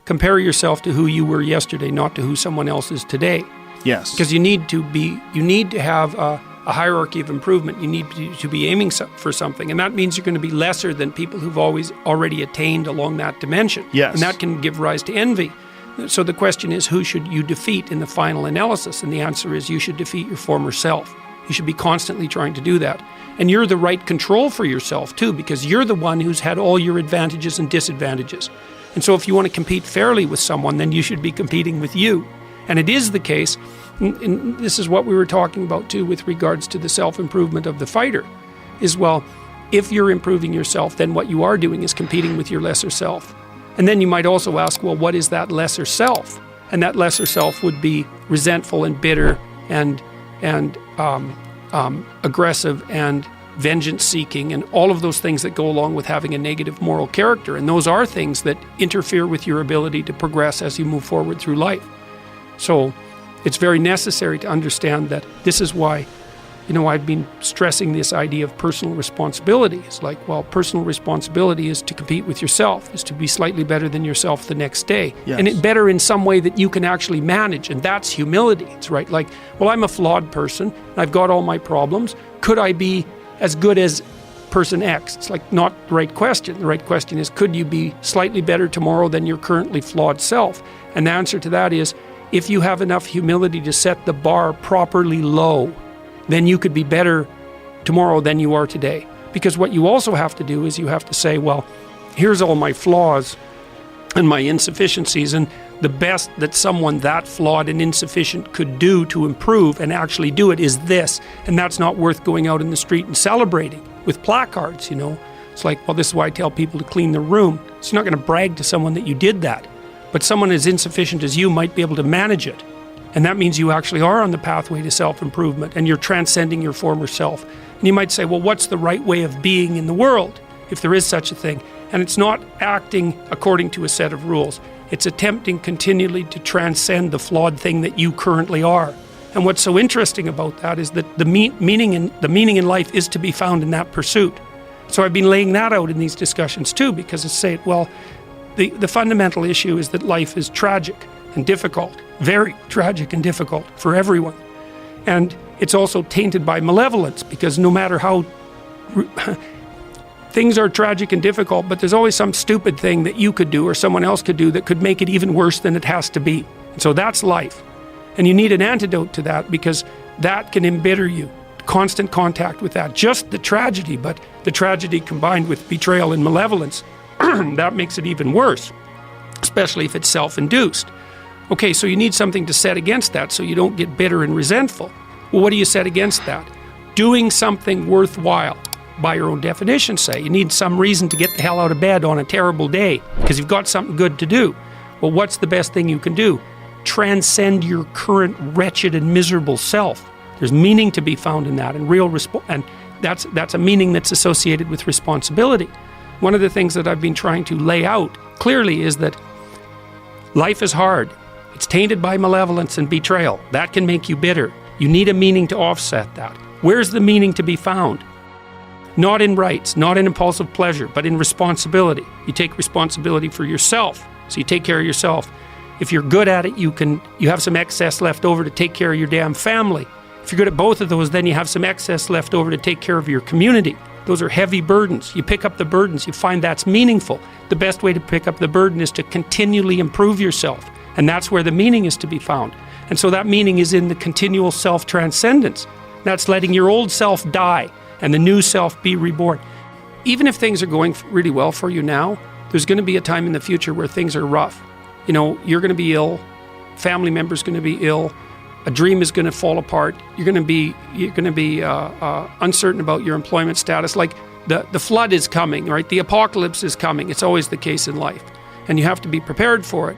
compare yourself to who you were yesterday, not to who someone else is today. Yes. Because you need to have a hierarchy of improvement. You need to be aiming for something. And that means you're going to be lesser than people who've already attained along that dimension. Yes. And that can give rise to envy. So the question is, who should you defeat in the final analysis? And the answer is, you should defeat your former self. You should be constantly trying to do that. And you're the right control for yourself too, because you're the one who's had all your advantages and disadvantages. And so if you want to compete fairly with someone, then you should be competing with you. And it is the case, and this is what we were talking about too with regards to the self-improvement of the fighter, is, well, if you're improving yourself, then what you are doing is competing with your lesser self. And then you might also ask, well, what is that lesser self? And that lesser self would be resentful and bitter and aggressive and vengeance-seeking and all of those things that go along with having a negative moral character. And those are things that interfere with your ability to progress as you move forward through life. So it's very necessary to understand that this is why, I've been stressing this idea of personal responsibility. It's like, well, personal responsibility is to compete with yourself, is to be slightly better than yourself the next day. Yes. And better in some way that you can actually manage. And that's humility. It's right. Like, well, I'm a flawed person. I've got all my problems. Could I be as good as person X? It's like not the right question. The right question is, could you be slightly better tomorrow than your currently flawed self? And the answer to that is, if you have enough humility to set the bar properly low, then you could be better tomorrow than you are today. Because what you also have to do is you have to say, well, here's all my flaws and my insufficiencies, and the best that someone that flawed and insufficient could do to improve and actually do it is this. And that's not worth going out in the street and celebrating with placards, It's like, well, this is why I tell people to clean their room. So you're not going to brag to someone that you did that. But someone as insufficient as you might be able to manage it. And that means you actually are on the pathway to self-improvement and you're transcending your former self. And you might say, well, what's the right way of being in the world, if there is such a thing? And it's not acting according to a set of rules. It's attempting continually to transcend the flawed thing that you currently are. And what's so interesting about that is that the meaning in life is to be found in that pursuit. So I've been laying that out in these discussions too, because it's saying, well, the fundamental issue is that life is tragic and difficult, very tragic and difficult for everyone. And it's also tainted by malevolence, because no matter how things are tragic and difficult, but there's always some stupid thing that you could do or someone else could do that could make it even worse than it has to be. And so that's life. And you need an antidote to that, because that can embitter you. Constant contact with that, just the tragedy, but the tragedy combined with betrayal and malevolence, that makes it even worse, especially if it's self-induced. Okay, so you need something to set against that so you don't get bitter and resentful. Well, what do you set against that? Doing something worthwhile, by your own definition, say. You need some reason to get the hell out of bed on a terrible day because you've got something good to do. Well, what's the best thing you can do? Transcend your current wretched and miserable self. There's meaning to be found in that, and that's a meaning that's associated with responsibility. One of the things that I've been trying to lay out clearly is that life is hard. It's tainted by malevolence and betrayal. That can make you bitter. You need a meaning to offset that. Where's the meaning to be found? Not in rights, not in impulsive pleasure, but in responsibility. You take responsibility for yourself, so you take care of yourself. If you're good at it, you have some excess left over to take care of your damn family. If you're good at both of those, then you have some excess left over to take care of your community. Those are heavy burdens. You pick up the burdens, you find that's meaningful. The best way to pick up the burden is to continually improve yourself. And that's where the meaning is to be found. And so that meaning is in the continual self-transcendence. That's letting your old self die and the new self be reborn. Even if things are going really well for you now, there's going to be a time in the future where things are rough. You're going to be ill, family member's going to be ill, a dream is going to fall apart, you're going to be uncertain about your employment status. Like the flood is coming, right? The apocalypse is coming. It's always the case in life. And you have to be prepared for it.